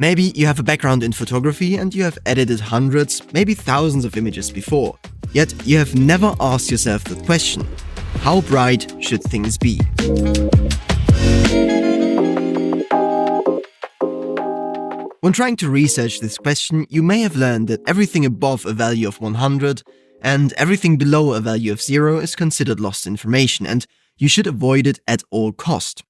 Maybe you have a background in photography and you have edited hundreds, maybe thousands of images before, yet you have never asked yourself the question, how bright should things be? When trying to research this question, you may have learned that everything above a value of 100 and everything below a value of 0 is considered lost information, and you should avoid it at all cost.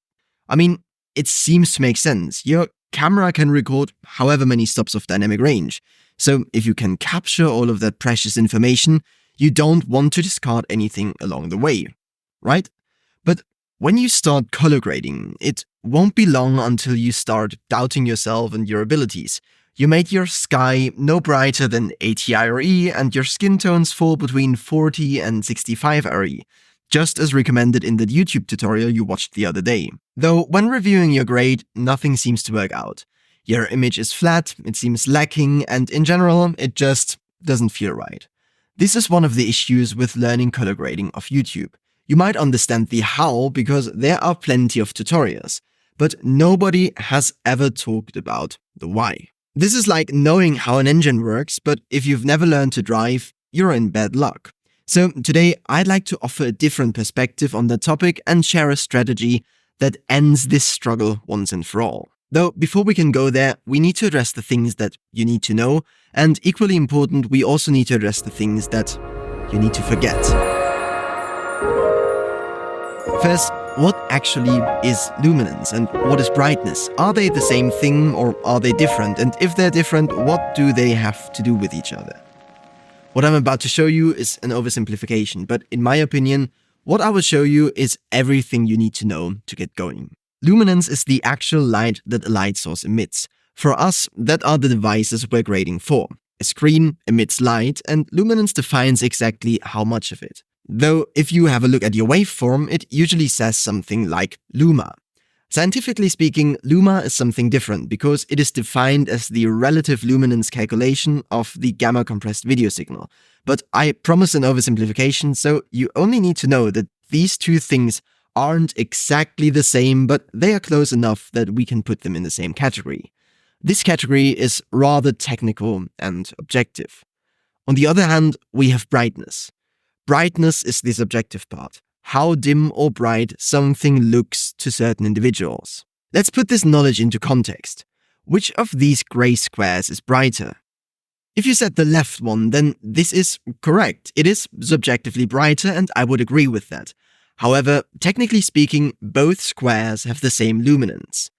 I mean, it seems to make sense. Your camera can record however many stops of dynamic range, so if you can capture all of that precious information, you don't want to discard anything along the way, right? But when you start color grading, it won't be long until you start doubting yourself and your abilities. You made your sky no brighter than 80 IRE and your skin tones fall between 40 and 65 IRE, just as recommended in that YouTube tutorial you watched the other day. Though when reviewing your grade, nothing seems to work out. Your image is flat, it seems lacking, and in general, it just doesn't feel right. This is one of the issues with learning color grading of YouTube. You might understand the how because there are plenty of tutorials, but nobody has ever talked about the why. This is like knowing how an engine works, but if you've never learned to drive, you're in bad luck. So today, I'd like to offer a different perspective on the topic and share a strategy that ends this struggle once and for all. Though before we can go there, we need to address the things that you need to know, and equally important, we also need to address the things that you need to forget. First, what actually is luminance and what is brightness? Are they the same thing or are they different? And if they're different, what do they have to do with each other? What I'm about to show you is an oversimplification, but in my opinion, what I will show you is everything you need to know to get going. Luminance is the actual light that a light source emits. For us, that are the devices we're grading for. A screen emits light, and luminance defines exactly how much of it. Though, if you have a look at your waveform, it usually says something like luma. Scientifically speaking, luma is something different because it is defined as the relative luminance calculation of the gamma compressed video signal. But I promise an oversimplification, so you only need to know that these two things aren't exactly the same, but they are close enough that we can put them in the same category. This category is rather technical and objective. On the other hand, we have brightness. Brightness is the subjective part. How dim or bright something looks to certain individuals. Let's put this knowledge into context. Which of these gray squares is brighter? If you said the left one, then this is correct. It is subjectively brighter, and I would agree with that. However, technically speaking, both squares have the same luminance.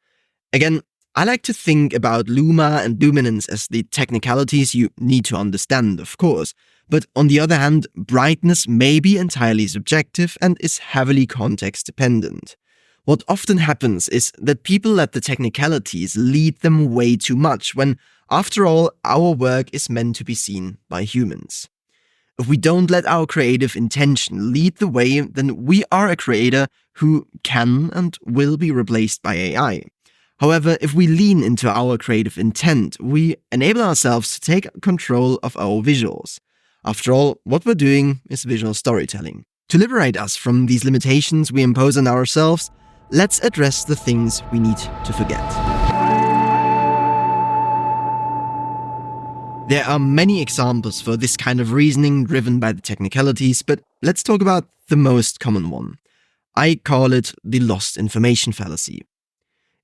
Again, I like to think about luma and luminance as the technicalities you need to understand, of course. But on the other hand, brightness may be entirely subjective and is heavily context dependent. What often happens is that people let the technicalities lead them way too much when, after all, our work is meant to be seen by humans. If we don't let our creative intention lead the way, then we are a creator who can and will be replaced by AI. However, if we lean into our creative intent, we enable ourselves to take control of our visuals. After all, what we're doing is visual storytelling. To liberate us from these limitations we impose on ourselves, let's address the things we need to forget. There are many examples for this kind of reasoning driven by the technicalities, but let's talk about the most common one. I call it the lost information fallacy.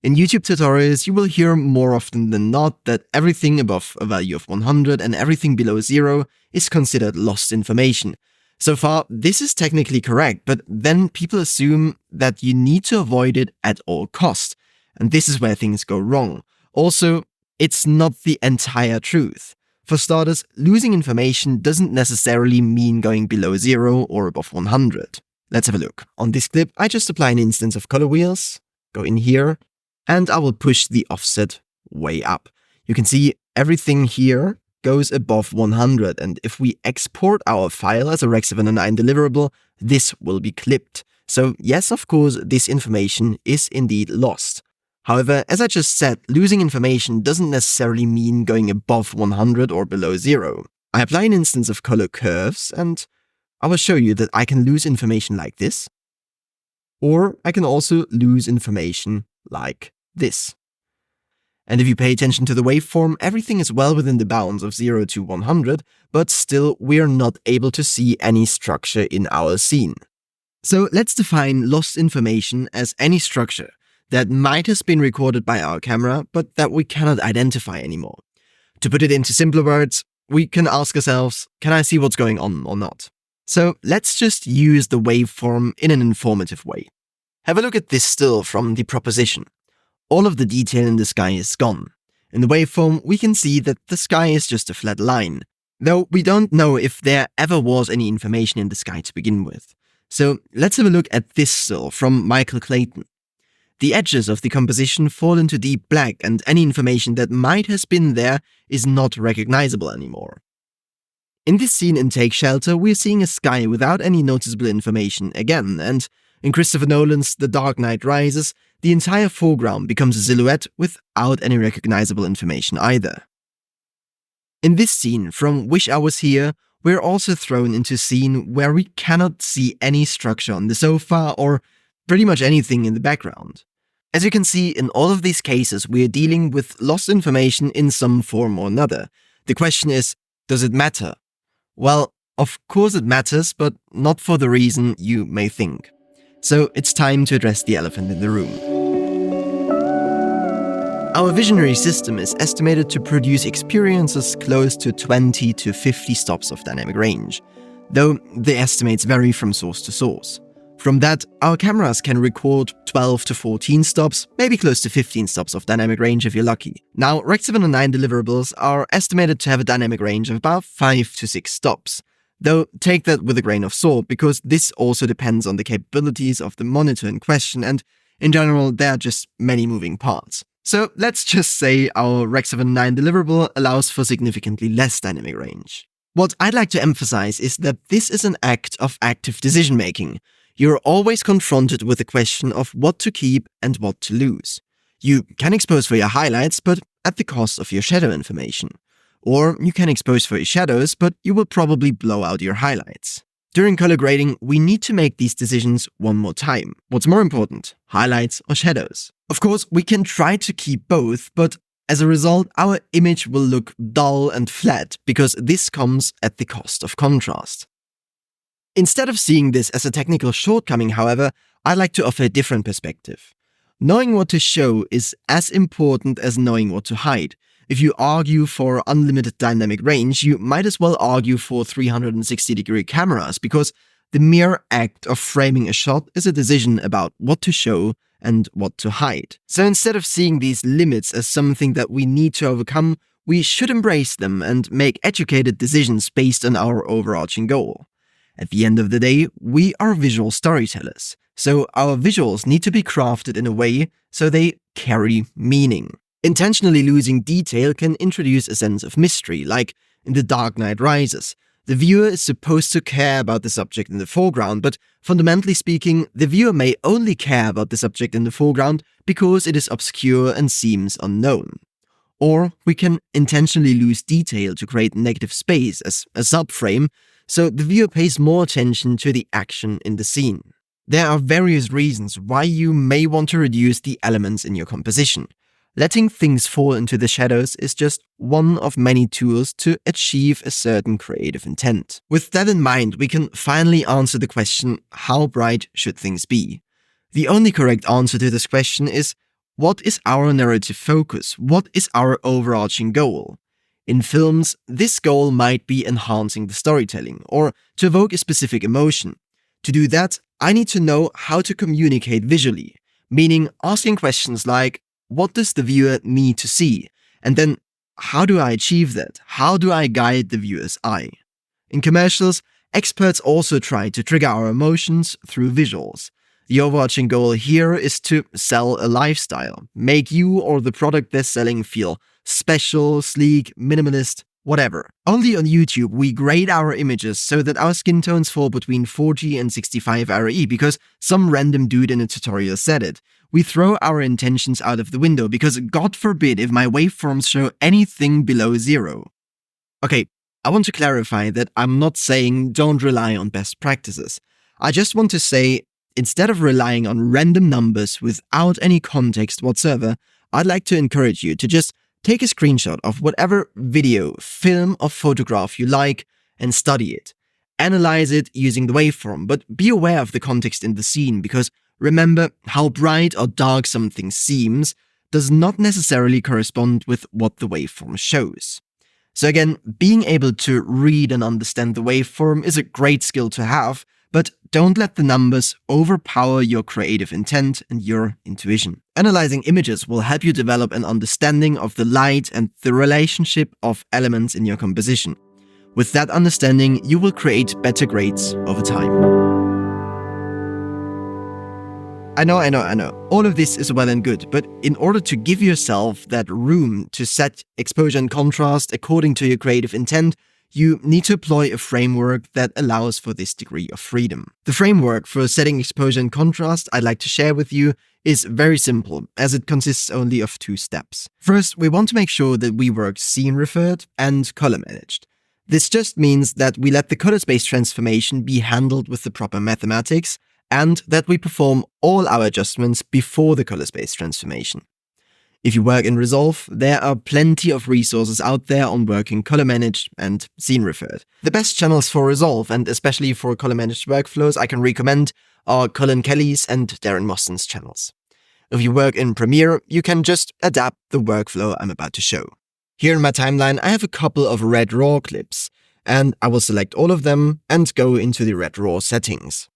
In YouTube tutorials, you will hear more often than not that everything above a value of 100 and everything below 0 is considered lost information. So far, this is technically correct, but then people assume that you need to avoid it at all costs. And this is where things go wrong. Also, it's not the entire truth. For starters, losing information doesn't necessarily mean going below 0 or above 100. Let's have a look. On this clip, I just apply an instance of color wheels, go in here, and I will push the offset way up. You can see everything here goes above 100, and if we export our file as a Rec 709 deliverable, this will be clipped. So yes, of course, this information is indeed lost. However, as I just said, losing information doesn't necessarily mean going above 100 or below 0. I apply an instance of color curves, and I will show you that I can lose information like this, or I can also lose information like this. And if you pay attention to the waveform, everything is well within the bounds of 0 to 100, but still we're not able to see any structure in our scene. So let's define lost information as any structure that might have been recorded by our camera, but that we cannot identify anymore. To put it into simpler words, we can ask ourselves, can I see what's going on or not? So let's just use the waveform in an informative way. Have a look at this still from the proposition. All of the detail in the sky is gone. In the waveform, we can see that the sky is just a flat line, though we don't know if there ever was any information in the sky to begin with. So let's have a look at this still from Michael Clayton. The edges of the composition fall into deep black, and any information that might have been there is not recognizable anymore. In this scene in Take Shelter, we're seeing a sky without any noticeable information again, and in Christopher Nolan's The Dark Knight Rises, the entire foreground becomes a silhouette without any recognizable information either. In this scene from Wish I Was Here, we're also thrown into a scene where we cannot see any structure on the sofa or pretty much anything in the background. As you can see, in all of these cases, we are dealing with lost information in some form or another. The question is, does it matter? Well, of course it matters, but not for the reason you may think. So it's time to address the elephant in the room. Our visionary system is estimated to produce experiences close to 20 to 50 stops of dynamic range, though the estimates vary from source to source. From that, our cameras can record 12 to 14 stops, maybe close to 15 stops of dynamic range if you're lucky. Now, Rec. 709 deliverables are estimated to have a dynamic range of about 5 to 6 stops. Though take that with a grain of salt, because this also depends on the capabilities of the monitor in question, and in general, there are just many moving parts. So let's just say our Rec. 709 deliverable allows for significantly less dynamic range. What I'd like to emphasize is that this is an act of active decision-making. You're always confronted with the question of what to keep and what to lose. You can expose for your highlights, but at the cost of your shadow information. Or you can expose for your shadows, but you will probably blow out your highlights. During color grading, we need to make these decisions one more time. What's more important, highlights or shadows? Of course, we can try to keep both, but as a result, our image will look dull and flat because this comes at the cost of contrast. Instead of seeing this as a technical shortcoming, however, I'd like to offer a different perspective. Knowing what to show is as important as knowing what to hide. If you argue for unlimited dynamic range, you might as well argue for 360-degree cameras, because the mere act of framing a shot is a decision about what to show and what to hide. So instead of seeing these limits as something that we need to overcome, we should embrace them and make educated decisions based on our overarching goal. At the end of the day, we are visual storytellers, so our visuals need to be crafted in a way so they carry meaning. Intentionally losing detail can introduce a sense of mystery, like in The Dark Knight Rises. The viewer is supposed to care about the subject in the foreground, but fundamentally speaking, the viewer may only care about the subject in the foreground because it is obscure and seems unknown. Or we can intentionally lose detail to create negative space as a subframe, so the viewer pays more attention to the action in the scene. There are various reasons why you may want to reduce the elements in your composition. Letting things fall into the shadows is just one of many tools to achieve a certain creative intent. With that in mind, we can finally answer the question, how bright should things be? The only correct answer to this question is, what is our narrative focus? What is our overarching goal? In films, this goal might be enhancing the storytelling, or to evoke a specific emotion. To do that, I need to know how to communicate visually, meaning asking questions like, what does the viewer need to see? And then, how do I achieve that? How do I guide the viewer's eye? In commercials, experts also try to trigger our emotions through visuals. The overarching goal here is to sell a lifestyle, make you or the product they're selling feel special, sleek, minimalist, whatever. Only on YouTube we grade our images so that our skin tones fall between 40 and 65 RE because some random dude in a tutorial said it. We throw our intentions out of the window because God forbid if my waveforms show anything below 0. Okay, I want to clarify that I'm not saying don't rely on best practices. I just want to say, instead of relying on random numbers without any context whatsoever, I'd like to encourage you to just take a screenshot of whatever video, film, or photograph you like and study it. Analyze it using the waveform, but be aware of the context in the scene, because remember, how bright or dark something seems does not necessarily correspond with what the waveform shows. So again, being able to read and understand the waveform is a great skill to have, but don't let the numbers overpower your creative intent and your intuition. Analyzing images will help you develop an understanding of the light and the relationship of elements in your composition. With that understanding, you will create better grades over time. I know. All of this is well and good, but in order to give yourself that room to set exposure and contrast according to your creative intent, you need to employ a framework that allows for this degree of freedom. The framework for setting exposure and contrast I'd like to share with you is very simple, as it consists only of 2 steps. First, we want to make sure that we work scene-referred and color-managed. This just means that we let the color space transformation be handled with the proper mathematics, and that we perform all our adjustments before the color space transformation. If you work in Resolve, there are plenty of resources out there on working color-managed and scene-referred. The best channels for Resolve, and especially for color-managed workflows, I can recommend are Colin Kelly's and Darren Mostyn's channels. If you work in Premiere, you can just adapt the workflow I'm about to show. Here in my timeline, I have a couple of Red Raw clips, and I will select all of them and go into the Red Raw settings.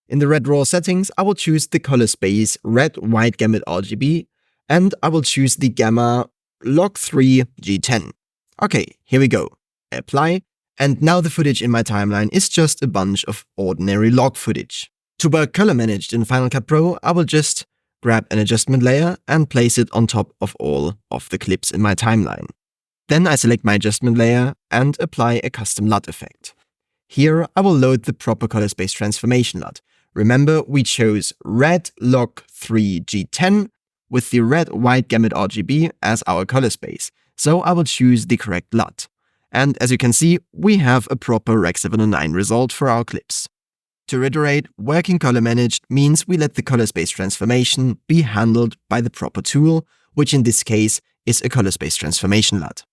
In the Red Raw settings, I will choose the color space Red White Gamut RGB, and I will choose the gamma log3 G10. Okay, here we go. Apply, and now the footage in my timeline is just a bunch of ordinary log footage. To work color managed in Final Cut Pro, I will just grab an adjustment layer and place it on top of all of the clips in my timeline. Then I select my adjustment layer and apply a custom LUT effect. Here I will load the proper color space transformation LUT. Remember, we chose Red Log3 G10 with the Red White Gamut RGB as our color space, so I will choose the correct LUT. And as you can see, we have a proper Rec 709 result for our clips. To reiterate, working color managed means we let the color space transformation be handled by the proper tool, which in this case is a color space transformation LUT.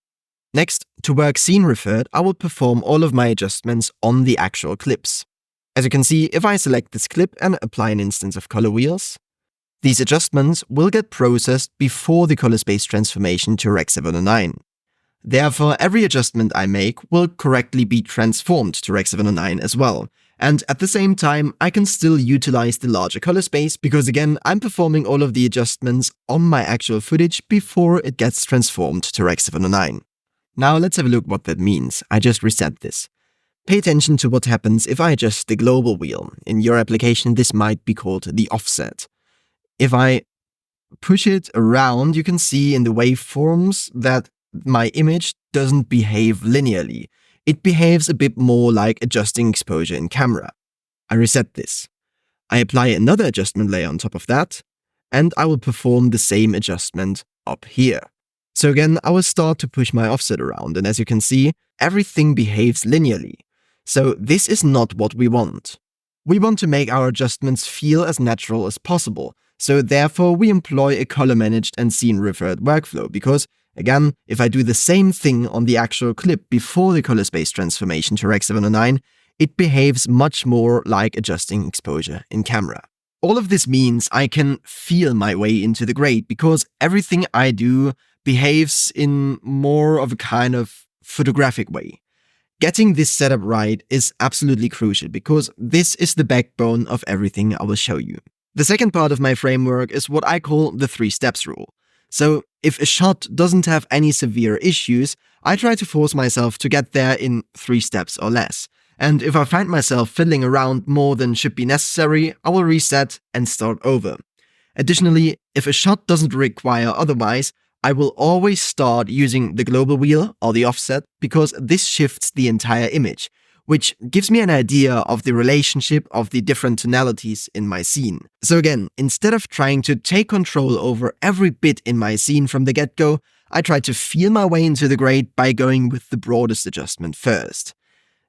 Next, to work scene referred, I will perform all of my adjustments on the actual clips. As you can see, if I select this clip and apply an instance of color wheels, these adjustments will get processed before the color space transformation to Rec 709. Therefore, every adjustment I make will correctly be transformed to Rec 709 as well. And at the same time, I can still utilize the larger color space because again, I'm performing all of the adjustments on my actual footage before it gets transformed to Rec 709. Now let's have a look what that means. I just reset this. Pay attention to what happens if I adjust the global wheel. In your application, this might be called the offset. If I push it around, you can see in the waveforms that my image doesn't behave linearly. It behaves a bit more like adjusting exposure in camera. I reset this. I apply another adjustment layer on top of that, and I will perform the same adjustment up here. So again, I will start to push my offset around, and as you can see, everything behaves linearly. So this is not what we want. We want to make our adjustments feel as natural as possible, so therefore we employ a color-managed and scene-referred workflow, because, again, if I do the same thing on the actual clip before the color space transformation to Rec 709, it behaves much more like adjusting exposure in camera. All of this means I can feel my way into the grade, because everything I do behaves in more of a kind of photographic way. Getting this setup right is absolutely crucial because this is the backbone of everything I will show you. The second part of my framework is what I call the 3 steps rule. So if a shot doesn't have any severe issues, I try to force myself to get there in 3 steps or less. And if I find myself fiddling around more than should be necessary, I will reset and start over. Additionally, if a shot doesn't require otherwise, I will always start using the global wheel or the offset because this shifts the entire image, which gives me an idea of the relationship of the different tonalities in my scene. So again, instead of trying to take control over every bit in my scene from the get-go, I try to feel my way into the grade by going with the broadest adjustment first.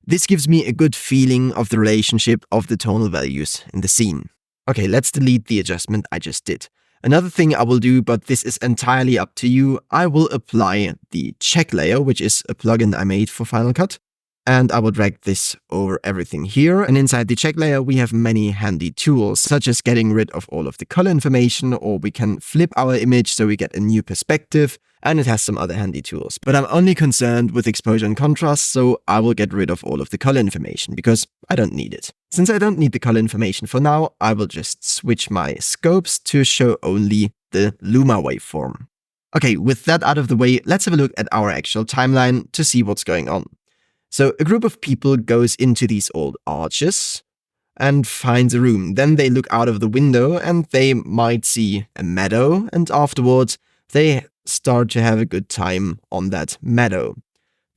This gives me a good feeling of the relationship of the tonal values in the scene. Okay, let's delete the adjustment I just did. Another thing I will do, but this is entirely up to you, I will apply the check layer, which is a plugin I made for Final Cut. And I will drag this over everything here. And inside the check layer, we have many handy tools, such as getting rid of all of the color information, or we can flip our image so we get a new perspective. And it has some other handy tools. But I'm only concerned with exposure and contrast, so I will get rid of all of the color information because I don't need it. Since I don't need the color information for now, I will just switch my scopes to show only the Luma waveform. Okay, with that out of the way, let's have a look at our actual timeline to see what's going on. So a group of people goes into these old arches and finds a room. Then they look out of the window and they might see a meadow, and afterwards they start to have a good time on that meadow.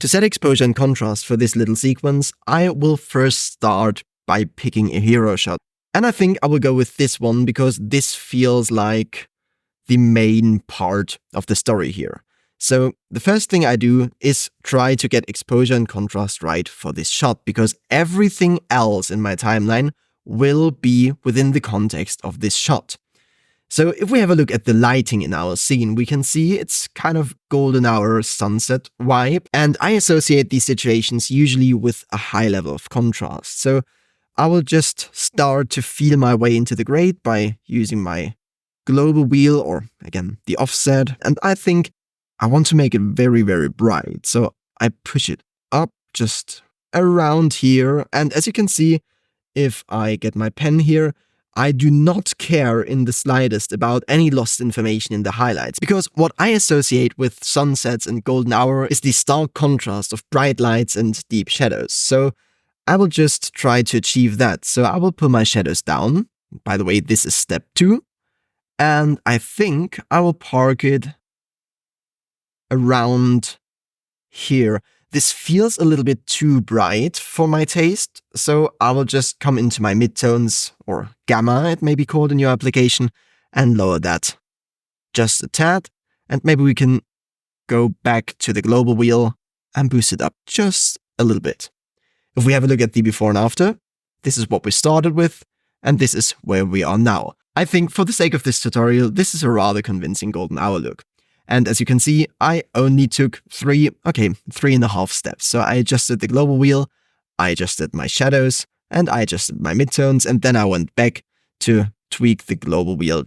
To set exposure and contrast for this little sequence, I will first start by picking a hero shot. And I think I will go with this one because this feels like the main part of the story here. So the first thing I do is try to get exposure and contrast right for this shot, because everything else in my timeline will be within the context of this shot. So if we have a look at the lighting in our scene, we can see it's kind of golden hour sunset vibe, and I associate these situations usually with a high level of contrast. So I will just start to feel my way into the grade by using my global wheel, or again, the offset, and I think I want to make it very, very bright, so I push it up just around here, and as you can see, if I get my pen here, I do not care in the slightest about any lost information in the highlights, because what I associate with sunsets and golden hour is the stark contrast of bright lights and deep shadows, so I will just try to achieve that. So I will pull my shadows down. By the way, this is step 2, and I think I will park it around here. This feels a little bit too bright for my taste, so I will just come into my midtones, or gamma it may be called in your application, and lower that just a tad, and maybe we can go back to the global wheel and boost it up just a little bit. If we have a look at the before and after, this is what we started with, and this is where we are now. I think for the sake of this tutorial, this is a rather convincing golden hour look. And as you can see, I only took 3.5 steps. So I adjusted the global wheel, I adjusted my shadows, and I adjusted my midtones, and then I went back to tweak the global wheel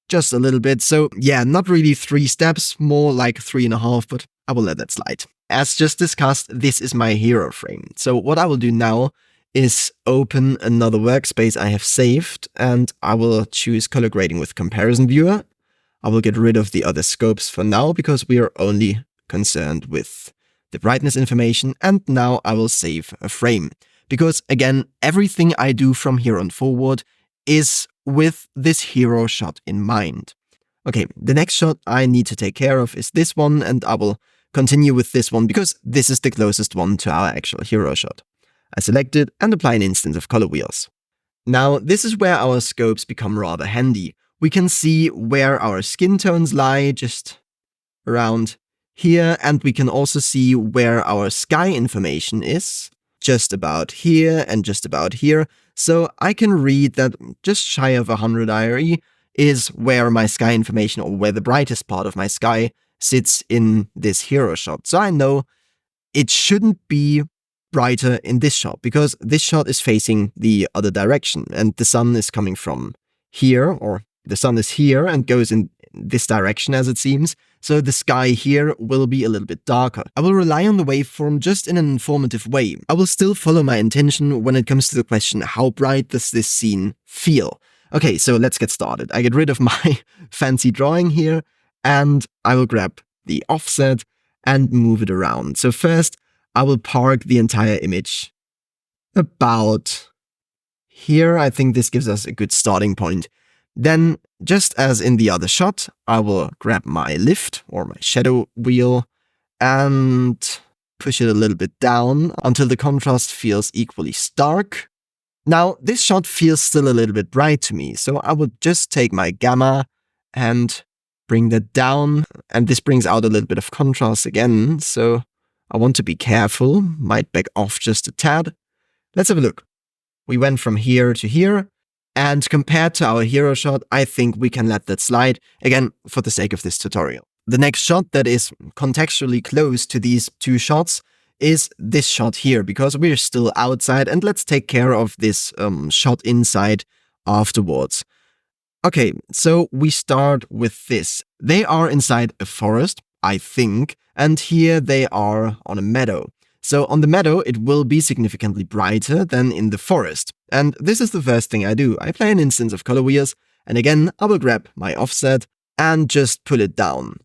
just a little bit. So yeah, not really 3 steps, more like 3.5, but I will let that slide. As just discussed, this is my hero frame. So what I will do now is open another workspace I have saved, and I will choose color grading with comparison viewer. I will get rid of the other scopes for now because we are only concerned with the brightness information, and now I will save a frame. Because again, everything I do from here on forward is with this hero shot in mind. Okay, the next shot I need to take care of is this one, and I will continue with this one because this is the closest one to our actual hero shot. I select it and apply an instance of color wheels. Now, this is where our scopes become rather handy. We can see where our skin tones lie, just around here, and we can also see where our sky information is, just about here and just about here. So I can read that just shy of 100 IRE is where my sky information, or where the brightest part of my sky sits in this hero shot. So I know it shouldn't be brighter in this shot, because this shot is facing the other direction, and the sun is coming from here, or the sun is here and goes in this direction as it seems, so the sky here will be a little bit darker. I will rely on the waveform just in an informative way. I will still follow my intention when it comes to the question, how bright does this scene feel? Okay, so let's get started. I get rid of my fancy drawing here, and I will grab the offset and move it around. So first, I will park the entire image about here. I think this gives us a good starting point. Then, just as in the other shot, I will grab my lift, or my shadow wheel, and push it a little bit down until the contrast feels equally stark. Now, this shot feels still a little bit bright to me, so I will just take my gamma and bring that down, and this brings out a little bit of contrast again, so I want to be careful, might back off just a tad. Let's have a look. We went from here to here, And compared to our hero shot, I think we can let that slide, again, for the sake of this tutorial. The next shot that is contextually close to these two shots is this shot here, because we're still outside, and let's take care of this shot inside afterwards. Okay, so we start with this. They are inside a forest, I think, and here they are on a meadow. So on the meadow, it will be significantly brighter than in the forest. And this is the first thing I do. I play an instance of color wheels, and again, I will grab my offset and just pull it down.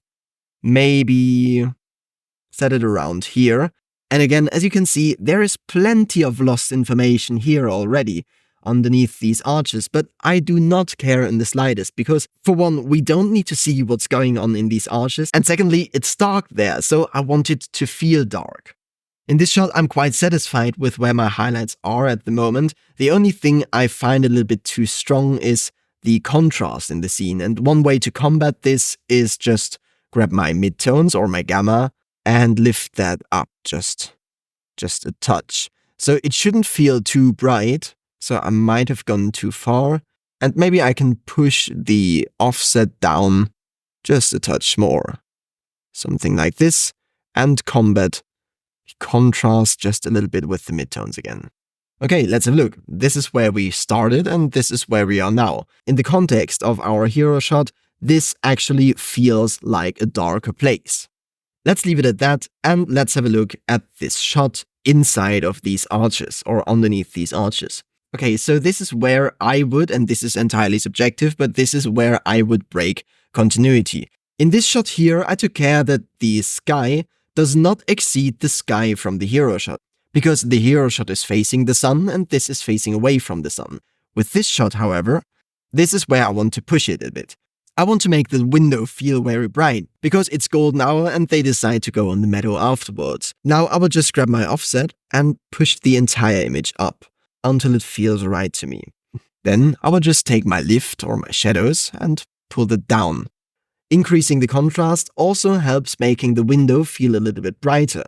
Maybe set it around here. And again, as you can see, there is plenty of lost information here already underneath these arches, but I do not care in the slightest, because for one, we don't need to see what's going on in these arches, and secondly, it's dark there, so I want it to feel dark. In this shot, I'm quite satisfied with where my highlights are at the moment. The only thing I find a little bit too strong is the contrast in the scene, and one way to combat this is just grab my midtones or my gamma and lift that up just a touch. So it shouldn't feel too bright, so I might have gone too far, and maybe I can push the offset down just a touch more. Something like this, and combat contrast just a little bit with the midtones again. Okay, let's have a look. This is where we started, and this is where we are now. In the context of our hero shot, this actually feels like a darker place. Let's leave it at that, and let's have a look at this shot inside of these arches, or underneath these arches. Okay, so this is where I would, and this is entirely subjective, but this is where I would break continuity. In this shot here, I took care that the sky does not exceed the sky from the hero shot, because the hero shot is facing the sun and this is facing away from the sun. With this shot, however, this is where I want to push it a bit. I want to make the window feel very bright, because it's golden hour and they decide to go on the meadow afterwards. Now I will just grab my offset and push the entire image up until it feels right to me. Then I will just take my lift or my shadows and pull it down. Increasing the contrast also helps making the window feel a little bit brighter.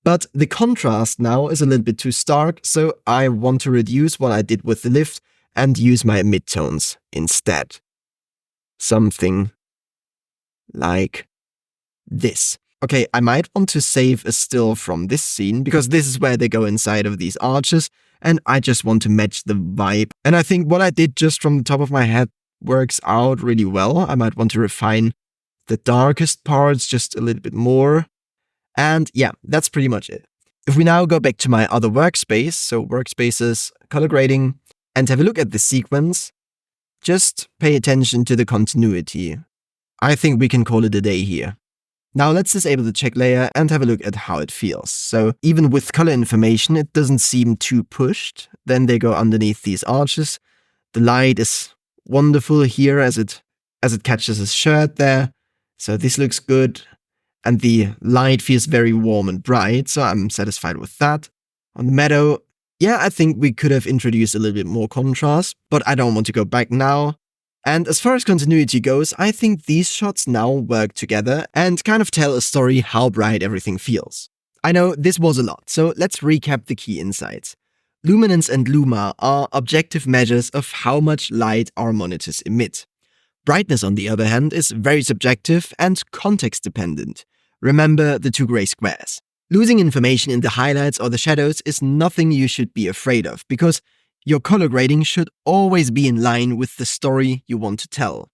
But the contrast now is a little bit too stark, so I want to reduce what I did with the lift and use my midtones instead. Something like this. Okay, I might want to save a still from this scene, because this is where they go inside of these arches, and I just want to match the vibe. And I think what I did just from the top of my head works out really well. I might want to refine the darkest parts just a little bit more. And yeah, that's pretty much it. If we now go back to my other workspace, so workspaces, color grading, and have a look at the sequence, just pay attention to the continuity. I think we can call it a day here. Now let's disable the check layer and have a look at how it feels. So even with color information, it doesn't seem too pushed. Then they go underneath these arches. The light is wonderful here as it catches his shirt there. So this looks good. And the light feels very warm and bright, so I'm satisfied with that. On the meadow, yeah, I think we could have introduced a little bit more contrast, but I don't want to go back now. And as far as continuity goes, I think these shots now work together and kind of tell a story how bright everything feels. I know this was a lot, so let's recap the key insights. Luminance and luma are objective measures of how much light our monitors emit. Brightness, on the other hand, is very subjective and context-dependent. Remember the two gray squares. Losing information in the highlights or the shadows is nothing you should be afraid of, because your color grading should always be in line with the story you want to tell.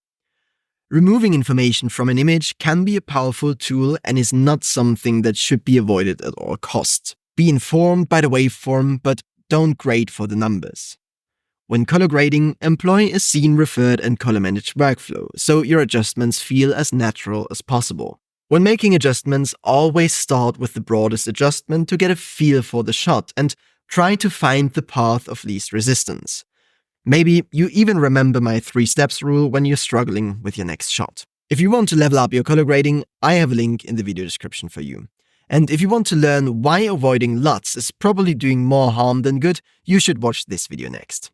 Removing information from an image can be a powerful tool and is not something that should be avoided at all costs. Be informed by the waveform, but don't grade for the numbers. When color grading, employ a scene-referred and color-managed workflow, so your adjustments feel as natural as possible. When making adjustments, always start with the broadest adjustment to get a feel for the shot and try to find the path of least resistance. Maybe you even remember my 3 steps rule when you're struggling with your next shot. If you want to level up your color grading, I have a link in the video description for you. And if you want to learn why avoiding LUTs is probably doing more harm than good, you should watch this video next.